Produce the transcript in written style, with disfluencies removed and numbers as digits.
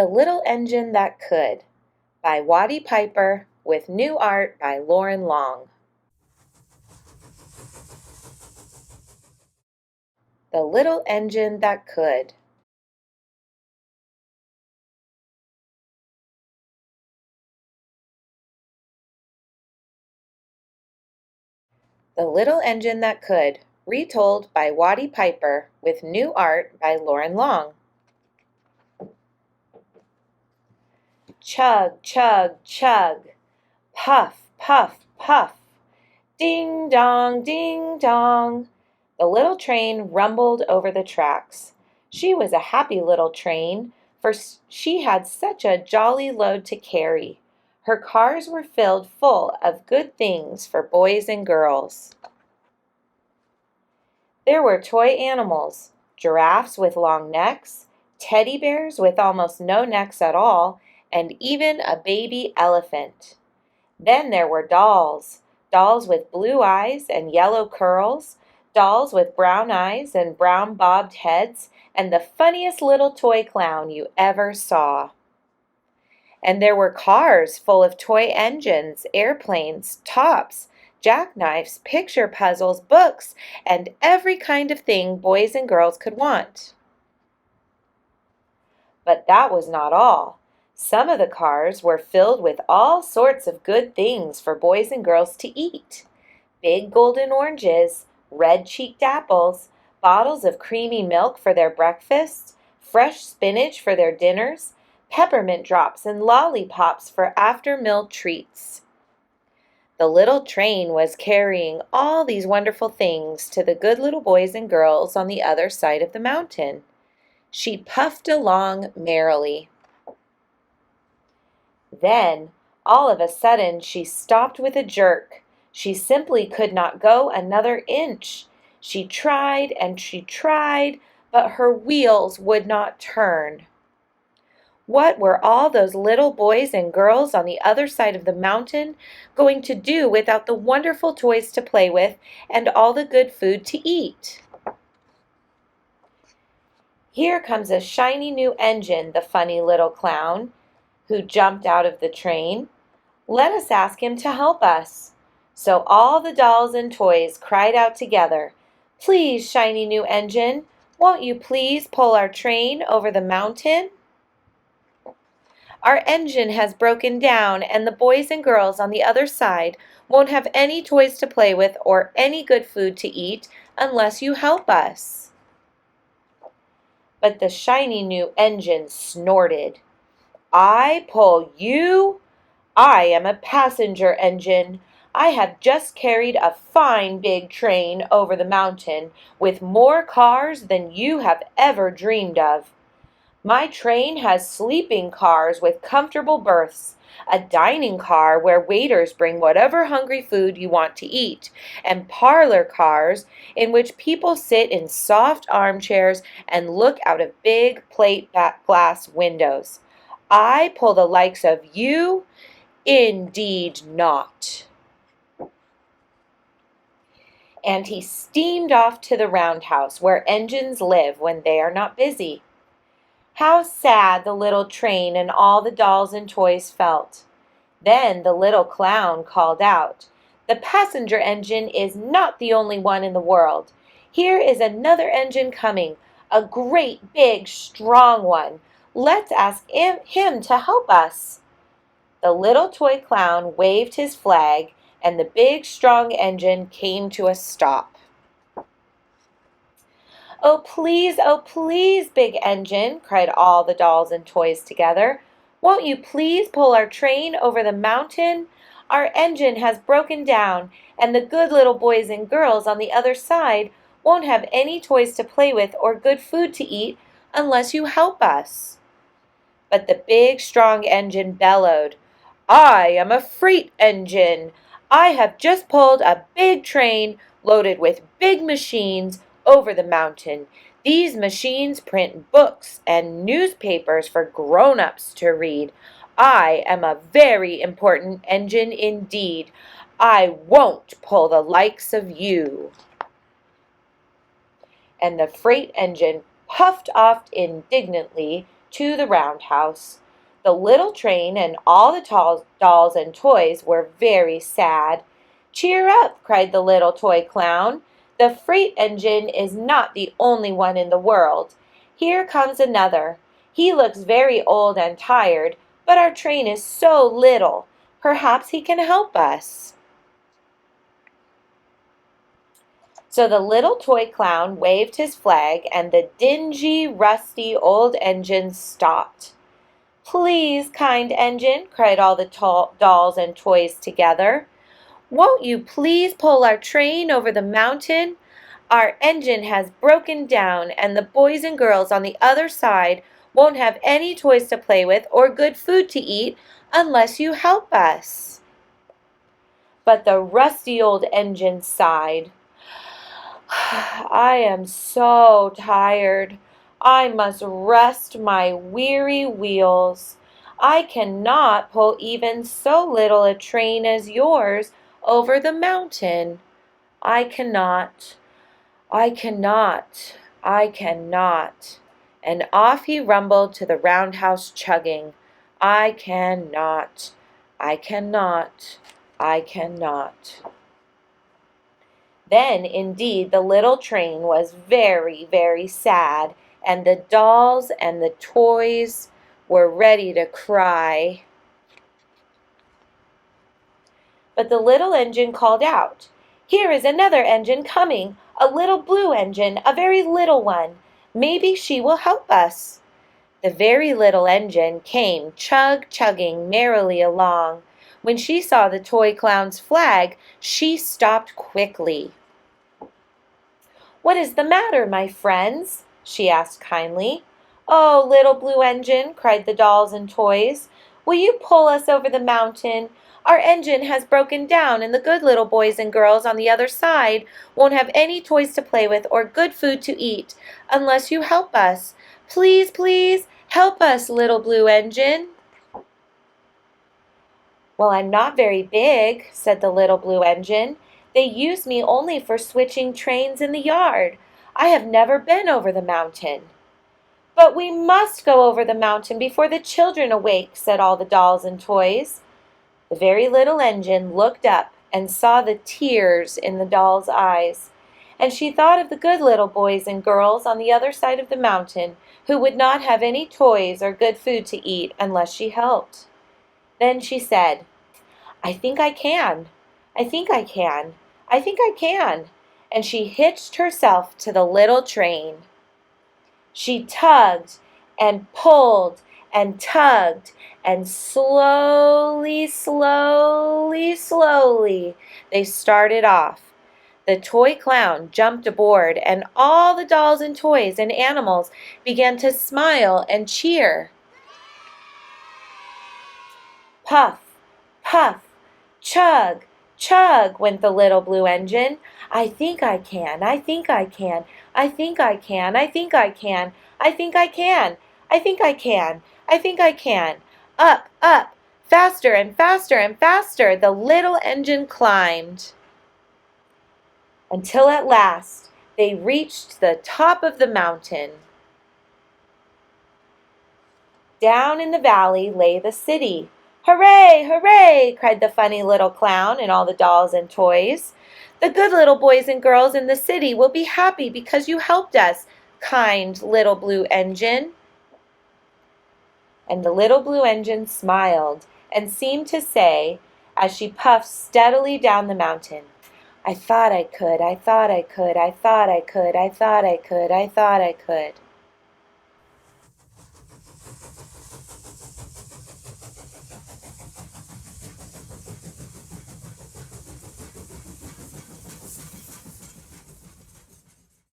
The Little Engine That Could by Watty Piper with new art by Loren Long. The Little Engine That Could. The Little Engine That Could, retold by Watty Piper with new art by Loren Long. Chug, chug, chug. Puff, puff, puff. Ding dong, ding dong. The little train rumbled over the tracks. She was a happy little train, for she had such a jolly load to carry. Her cars were filled full of good things for boys and girls. There were toy animals, giraffes with long necks, teddy bears with almost no necks at all, and even a baby elephant. Then there were dolls, dolls with blue eyes and yellow curls, dolls with brown eyes and brown bobbed heads, and the funniest little toy clown you ever saw. And there were cars full of toy engines, airplanes, tops, jackknives, picture puzzles, books, and every kind of thing boys and girls could want. But that was not all. Some of the cars were filled with all sorts of good things for boys and girls to eat. Big golden oranges, red-cheeked apples, bottles of creamy milk for their breakfasts, fresh spinach for their dinners, peppermint drops and lollipops for after-meal treats. The little train was carrying all these wonderful things to the good little boys and girls on the other side of the mountain. She puffed along merrily. Then, all of a sudden, she stopped with a jerk. She simply could not go another inch. She tried and she tried, but her wheels would not turn. What were all those little boys and girls on the other side of the mountain going to do without the wonderful toys to play with and all the good food to eat? Here comes a shiny new engine, the funny little clown, who jumped out of the train. Let us ask him to help us. So all the dolls and toys cried out together, "Please, shiny new engine, won't you please pull our train over the mountain? Our engine has broken down, and the boys and girls on the other side won't have any toys to play with or any good food to eat unless you help us." But the shiny new engine snorted. "I pull you? I am a passenger engine. I have just carried a fine big train over the mountain with more cars than you have ever dreamed of. My train has sleeping cars with comfortable berths, a dining car where waiters bring whatever hungry food you want to eat, and parlor cars in which people sit in soft armchairs and look out of big plate glass windows. I pull the likes of you? Indeed not." And he steamed off to the roundhouse where engines live when they are not busy. How sad the little train and all the dolls and toys felt. Then the little clown called out, "The passenger engine is not the only one in the world. Here is another engine coming, a great big strong one. Let's ask him to help us." The little toy clown waved his flag, and the big strong engine came to a stop. oh, please, big engine," cried all the dolls and toys together. "Won't you please pull our train over the mountain? Our engine has broken down, and the good little boys and girls on the other side won't have any toys to play with or good food to eat unless you help us." But the big, strong engine bellowed, "I am a freight engine. I have just pulled a big train loaded with big machines over the mountain. These machines print books and newspapers for grown-ups to read. I am a very important engine indeed. I won't pull the likes of you." And the freight engine puffed off indignantly to the roundhouse. The little train and all the dolls and toys were very sad. "Cheer up!" cried the little toy clown. "The freight engine is not the only one in the world. Here comes another. He looks very old and tired, but our train is so little. Perhaps he can help us." So the little toy clown waved his flag, and the dingy, rusty old engine stopped. "Please, kind engine," cried all the dolls and toys together, "won't you please pull our train over the mountain? Our engine has broken down, and the boys and girls on the other side won't have any toys to play with or good food to eat unless you help us." But the rusty old engine sighed. "I am so tired. I must rest my weary wheels. I cannot pull even so little a train as yours over the mountain. I cannot, I cannot, I cannot." And off he rumbled to the roundhouse chugging. "I cannot, I cannot, I cannot." Then, indeed, the little train was very, very sad, and the dolls and the toys were ready to cry. But the little engine called out, "Here is another engine coming, a little blue engine, a very little one. Maybe she will help us." The very little engine came chugging merrily along. When she saw the toy clown's flag, she stopped quickly. "What is the matter, my friends?" she asked kindly. "Oh, little blue engine," cried the dolls and toys, "will you pull us over the mountain? Our engine has broken down, and the good little boys and girls on the other side won't have any toys to play with or good food to eat unless you help us. Please, please, help us, little blue engine." "Well, I'm not very big," said the little blue engine. "They use me only for switching trains in the yard. I have never been over the mountain." "But we must go over the mountain before the children awake," said all the dolls and toys. The very little engine looked up and saw the tears in the doll's eyes, and she thought of the good little boys and girls on the other side of the mountain who would not have any toys or good food to eat unless she helped. Then she said, "I think I can. I think I can. I think I can." And she hitched herself to the little train. She tugged and pulled and tugged, and slowly, slowly, slowly, they started off. The toy clown jumped aboard, and all the dolls and toys and animals began to smile and cheer. Puff, puff, chug, chug went the little blue engine. "I think I can, I think I can, I think I can, I think I can, I think I can, I think I can, I think I can." Up, up, faster and faster and faster the little engine climbed, until at last they reached the top of the mountain. Down in the valley lay the city. "Hooray! Hooray!" cried the funny little clown and all the dolls and toys. "The good little boys and girls in the city will be happy because you helped us, kind little blue engine." And the little blue engine smiled and seemed to say, as she puffed steadily down the mountain, "I thought I could, I thought I could, I thought I could, I thought I could, I thought I could."